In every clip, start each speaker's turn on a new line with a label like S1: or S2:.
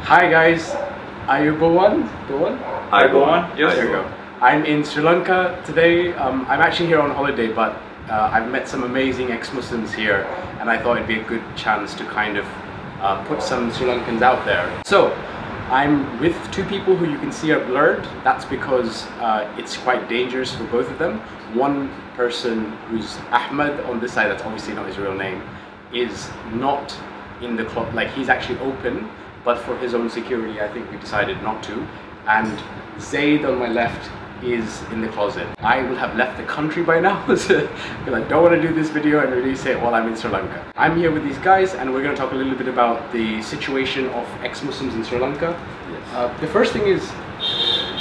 S1: Hi guys, are you Bowan? Bowan?
S2: Hi Bowan. Yes.
S1: There you go. I'm in Sri Lanka today. I'm actually here on holiday, but I've met some amazing ex-Muslims here, and I thought it'd be a good chance to kind of put some Sri Lankans out there. So, I'm with two people who you can see are blurred. That's because it's quite dangerous for both of them. One person who's Ahmed on this side, that's obviously not his real name, is not in the club, like he's actually open, but for his own security I think we decided not to. And Zaid on my left is in the closet. I will have left the country by now because I don't want to do this video and release it while I'm in Sri Lanka. I'm here with these guys and we're going to talk a little bit about the situation of ex-Muslims in Sri Lanka. Yes. The first thing is,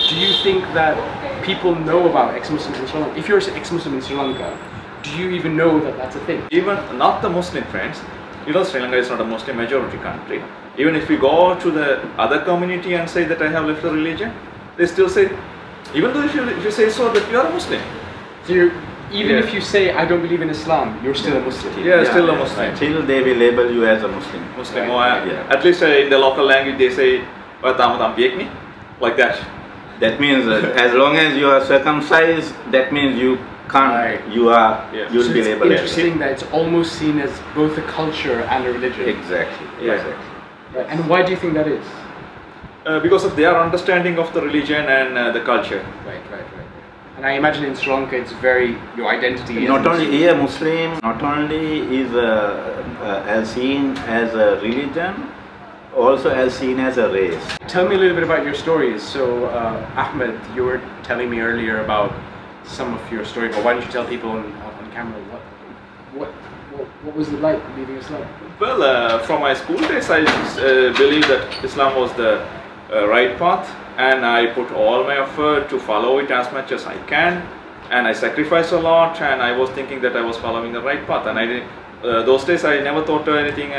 S1: do you think that people know about ex-Muslims in Sri Lanka? If you're an ex-Muslim in Sri Lanka, do you even know that that's a thing?
S2: Even not the Muslim friends, you know, Sri Lanka is not a Muslim majority country. Even if you go to the other community and say that I have left the religion, they still say, even though if you say so, that you are a Muslim.
S1: So even if you say I don't believe in Islam, you're still a Muslim.
S2: Yeah, still a Muslim.
S3: Until they will label you as a Muslim.
S2: Muslim. Right. At least in the local language they say, like that.
S3: That means as long as you are circumcised, that means you can't, you'll
S1: so
S3: be labeled.
S1: It's interesting that it's almost seen as both a culture and a religion.
S3: Exactly.
S2: Yeah.
S3: Exactly.
S1: Right. And why do you think that is?
S2: Because of their understanding of the religion and the culture.
S1: Right. And I imagine in Sri Lanka it's very, your identity is
S3: not only here Muslim, not only is as seen as a religion, also as seen as a race.
S1: Tell me a little bit about your stories. So Ahmed, you were telling me earlier about some of your story, but why don't you tell people on camera what was it like leaving Islam?
S2: Well, from my school days I believe that Islam was the right path, and I put all my effort to follow it as much as I can, and I sacrificed a lot, and I was thinking that I was following the right path, and I did, those days I never thought anything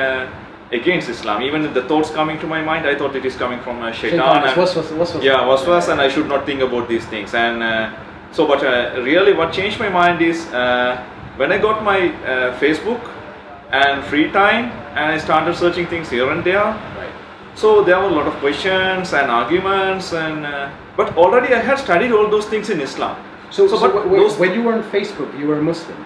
S2: against Islam. Even the thoughts coming to my mind, I thought it is coming from shaitan. Waswas, and I should not think about these things. And but really what changed my mind is when I got my Facebook and free time, and I started searching things here and there.
S1: Right.
S2: So there were a lot of questions and arguments, and but already I had studied all those things in Islam.
S1: So when you were on Facebook, you were a Muslim?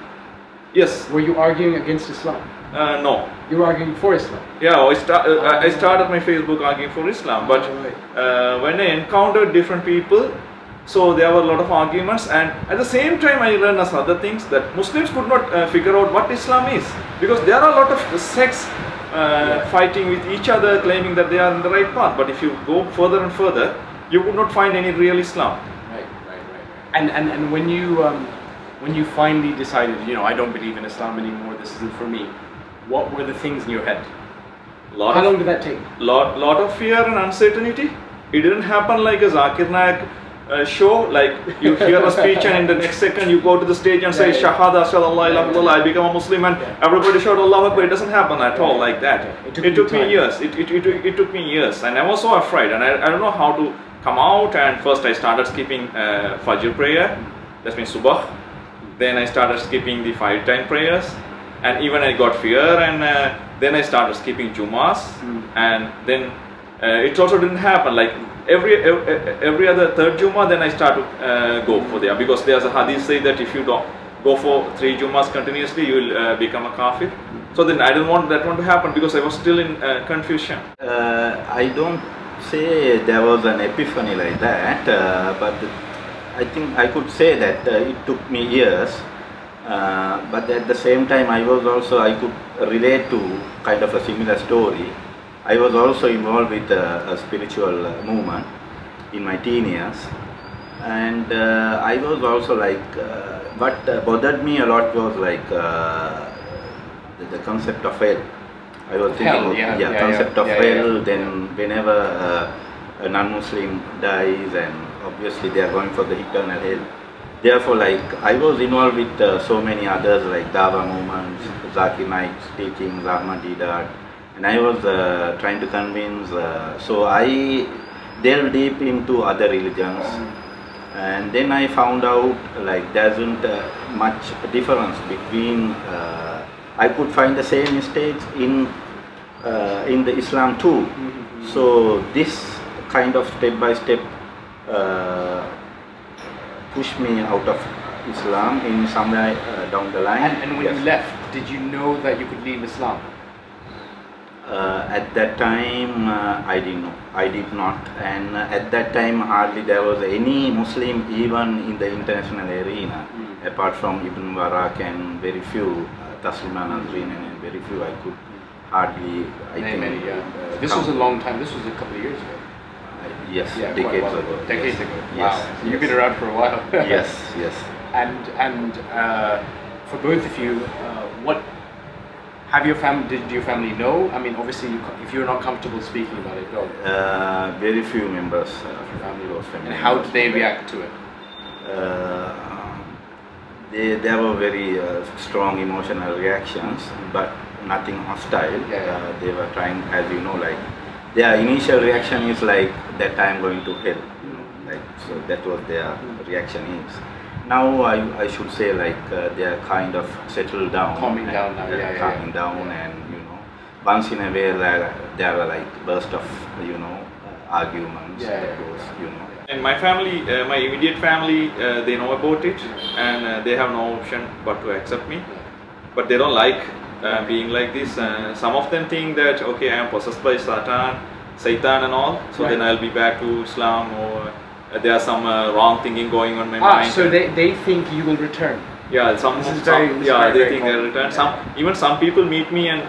S2: Yes.
S1: Were you arguing against Islam?
S2: No.
S1: You were arguing for Islam?
S2: Yeah, I started my Facebook arguing for Islam, but when I encountered different people, so there were a lot of arguments, and at the same time I learned as other things that Muslims could not figure out what Islam is, because there are a lot of sects fighting with each other, claiming that they are in the right path, but if you go further and further, you would not find any real Islam.
S1: Right. And when you finally decided, you know, I don't believe in Islam anymore, this isn't for me, what were the things in your head? How long did that take? Lot
S2: of fear and uncertainty. It didn't happen like a Zakir Naik show, like you hear a speech and in the next second you go to the stage and say Shahada, I become a Muslim, and everybody shout Allah Akbar. It doesn't happen at all like that. It took me years. It took me years, and I was so afraid, and I don't know how to come out. And first I started skipping Fajr prayer, that means Subah. Then I started skipping the 5-time prayers, and even I got fear, and then I started skipping Jumas, and then it also didn't happen. Like every other third Juma, then I start to go for there, because there's a hadith say that if you don't go for 3 Jumas continuously, you will become a kafir. So then I didn't want that one to happen, because I was still in confusion.
S3: I don't say there was an epiphany like that, but I think I could say that it took me years, but at the same time I could relate to kind of a similar story. I was also involved with a spiritual movement in my teen years, and I was also like, what bothered me a lot was like the concept of hell. I was thinking about concept of hell. Then whenever a non-Muslim dies, and obviously they are going for the eternal hell. Therefore, like I was involved with so many others like Dawa movements, Zakir Naik's teachings, Ahmad Didat. And I was trying to convince, so I delved deep into other religions, and then I found out like there isn't much difference between, I could find the same mistakes in the Islam too. So this kind of step by step pushed me out of Islam in somewhere down the line.
S1: And when you left, did you know that you could leave Islam?
S3: At that time, I didn't know. I did not, and at that time hardly there was any Muslim even in the international arena, apart from Ibn Barak and very few, Taslima Nazreen and very few. I could hardly. I think.
S1: Many, yeah. This was a long time. This was a couple of years ago.
S3: Yes,
S1: Yeah,
S3: decades ago.
S1: Decades
S3: yes.
S1: ago.
S3: Yes.
S1: Wow. So you've been around for a while.
S3: Yes, yes.
S1: And for both of you, what have your family? Did your family know? I mean, obviously, if you're not comfortable speaking about it, don't.
S3: Very few members of
S1: Your family
S3: close family.
S1: And how did they react to it?
S3: There were very strong emotional reactions, but nothing hostile.
S1: Yeah.
S3: They were trying, as you know, like their initial reaction is like that I am going to hell. Like, so that was their reaction is. Now I should say like they are kind of settled down.
S1: Calming down now,
S3: calming down, and you know, once in a while there are like burst of arguments. That goes,
S2: In my family, my immediate family, they know about it, and they have no option but to accept me. But they don't like being like this. Some of them think that okay, I am possessed by Satan and all, so then I'll be back to Islam, or there's some wrong thinking going on in my mind.
S1: So they think you will return.
S2: Yeah, they think they'll return. Some people meet me and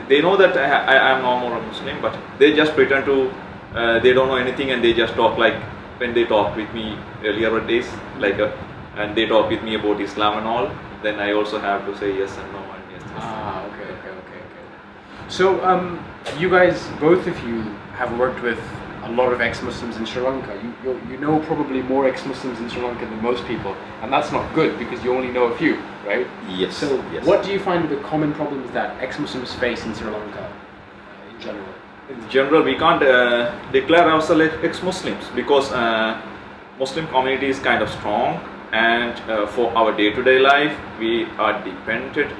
S2: they know that I am no more a Muslim, but they just pretend to. They don't know anything, and they just talk like when they talked with me earlier days, like and they talk with me about Islam and all. Then I also have to say yes and no and yes.
S1: Okay. So you guys, both of you, have worked with a lot of ex-Muslims in Sri Lanka. You know probably more ex-Muslims in Sri Lanka than most people, and that's not good because you only know a few, right?
S3: Yes.
S1: So what do you find are the common problems that ex-Muslims face in Sri Lanka in general?
S2: In general, we can't declare ourselves ex-Muslims because Muslim community is kind of strong, and for our day-to-day life, we are dependent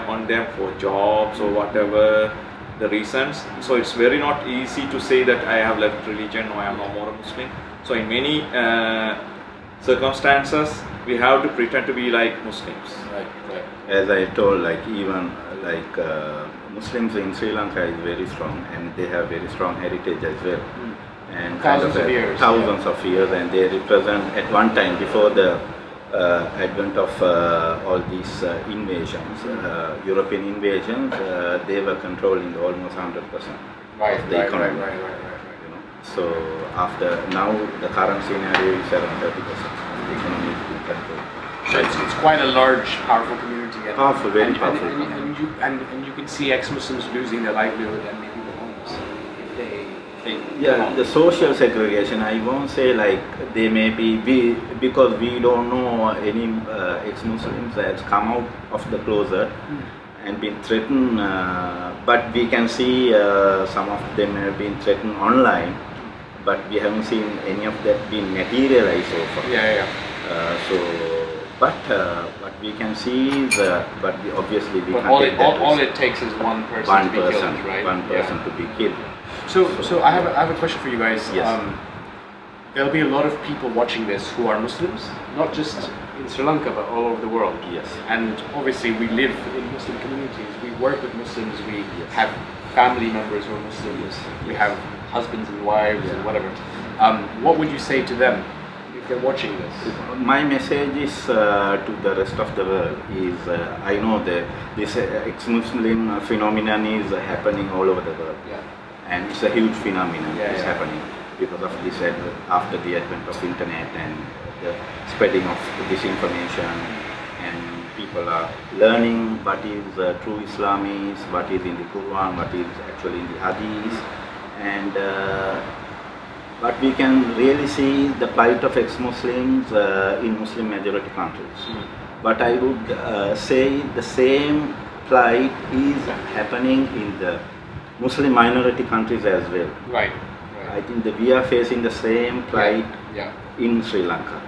S2: on them for jobs or whatever the reasons. So it's very not easy to say that I have left religion or I am no more a Muslim. So in many circumstances, we have to pretend to be like Muslims.
S1: Right.
S3: As I told, like even like Muslims in Sri Lanka is very strong, and they have very strong heritage as well, and
S1: thousands of years,
S3: thousands of years, and they represent at one time before the advent of all these invasions, European invasions, they were controlling almost 100% of the economy.
S1: Right.
S3: You know, so after now, the current scenario is around 30% of the economy is being controlled.
S1: So it's quite a large, powerful community.
S3: Powerful, very powerful.
S1: And you can see ex-Muslims losing their livelihood and maybe their homes if they
S3: the social segregation, I won't say like they may be, because we don't know any ex-Muslims that has come out of the closet and been threatened, but we can see some of them have been threatened online, but we haven't seen any of that being materialized so far. But we can see but obviously we can't take that
S1: all it takes is one person to be killed, right?
S3: One person to be killed.
S1: So I have a question for you guys.
S3: Yes.
S1: There'll be a lot of people watching this who are Muslims, not just in Sri Lanka but all over the world.
S3: Yes.
S1: And obviously we live in Muslim communities. We work with Muslims. We have family members who are Muslims. We have husbands and wives and whatever. What would you say to them if they're watching this?
S3: My message is to the rest of the world is I know that this ex-Muslim phenomenon is happening all over the world. And it's a huge phenomenon that's happening because of this after the advent of internet and the spreading of disinformation, and people are learning what is true Islam is, what is in the Quran, what is actually in the Hadith, and but we can really see the plight of ex-Muslims in Muslim majority countries. But I would say the same plight is happening in the Muslim minority countries as well.
S1: Right.
S3: I think that we are facing the same plight in Sri Lanka.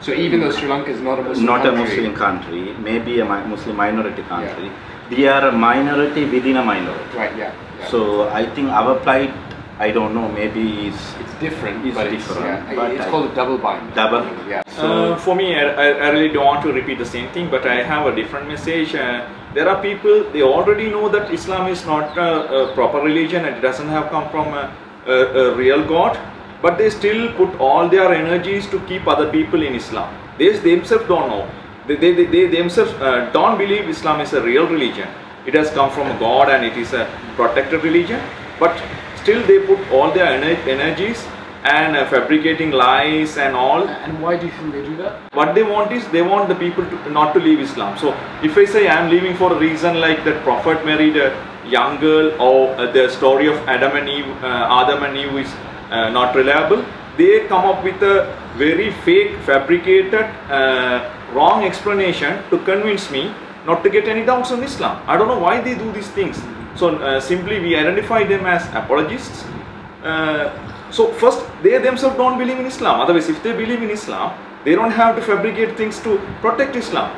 S1: So even though Sri Lanka is not a Muslim
S3: country,
S1: a
S3: Muslim country, maybe a Muslim minority country, we are a minority within a minority.
S1: Right.
S3: So I think our plight I don't know, maybe
S1: It's different,
S3: it's
S1: but
S3: different.
S1: yeah,
S3: But
S1: it's called a double bind.
S3: double.
S1: Yeah.
S2: For me, I really don't want to repeat the same thing, but I have a different message. There are people, they already know that Islam is not a proper religion and it doesn't have come from a real God, but they still put all their energies to keep other people in Islam. They themselves don't know. They themselves don't believe Islam is a real religion. It has come from God and it is a protected religion, but still they put all their energies and fabricating lies and all.
S1: And why do you think they do that?
S2: What they want is, they want the people to not to leave Islam. So if I say I am leaving for a reason like that Prophet married a young girl, or the story of Adam and Eve is not reliable, they come up with a very fake, fabricated, wrong explanation to convince me not to get any doubts on Islam. I don't know why they do these things. So simply we identify them as apologists. So first, they themselves don't believe in Islam. Otherwise, if they believe in Islam, they don't have to fabricate things to protect Islam,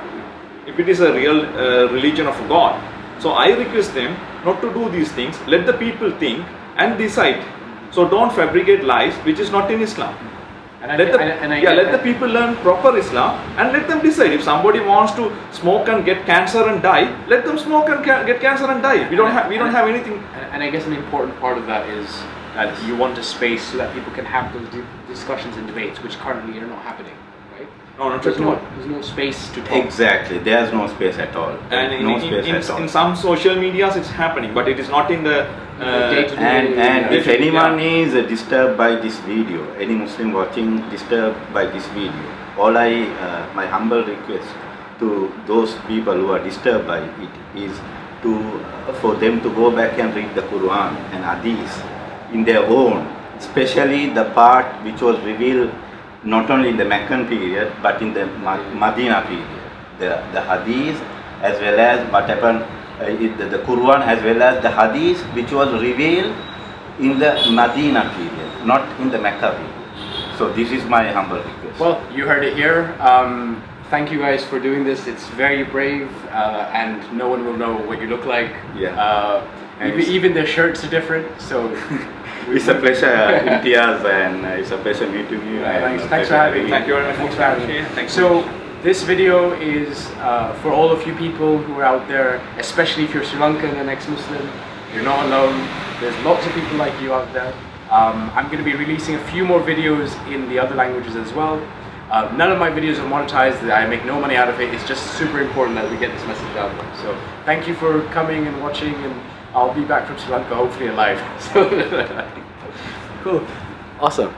S2: if it is a real religion of God. So I request them not to do these things. Let the people think and decide. So don't fabricate lies which is not in Islam. Let the people learn proper Islam and let them decide. If somebody wants to smoke and get cancer and die, let them smoke and get cancer and die. We don't have anything.
S1: And I guess an important part of that is that you want a space so that people can have those discussions and debates, which currently are not happening, right?
S2: No,
S1: there's no space to talk.
S3: Exactly, there's no space at all.
S2: And in some social medias it's happening, but it is not in the
S3: and if anyone is disturbed by this video, any Muslim watching disturbed by this video, all my humble request to those people who are disturbed by it is for them to go back and read the Quran and Hadith in their own, especially the part which was revealed not only in the Meccan period but in the Medina period. The Hadith as well as what happened the Quran as well as the Hadith which was revealed in the Medina period, not in the Mecca period. So this is my humble request.
S1: Well, you heard it here. Thank you guys for doing this. It's very brave, and no one will know what you look like.
S3: Yeah.
S1: Even the shirts are different, so
S3: it's a pleasure, Imtiaz, and it's a pleasure meeting you.
S1: Thanks for having me.
S2: Thank you very much.
S1: Thanks for having me. So this video is for all of you people who are out there, especially if you're Sri Lankan and ex-Muslim. You're not alone. There's lots of people like you out there. I'm going to be releasing a few more videos in the other languages as well. None of my videos are monetized. I make no money out of it. It's just super important that we get this message out there. So thank you for coming and watching, and I'll be back from Sri Lanka hopefully alive. So cool. Awesome.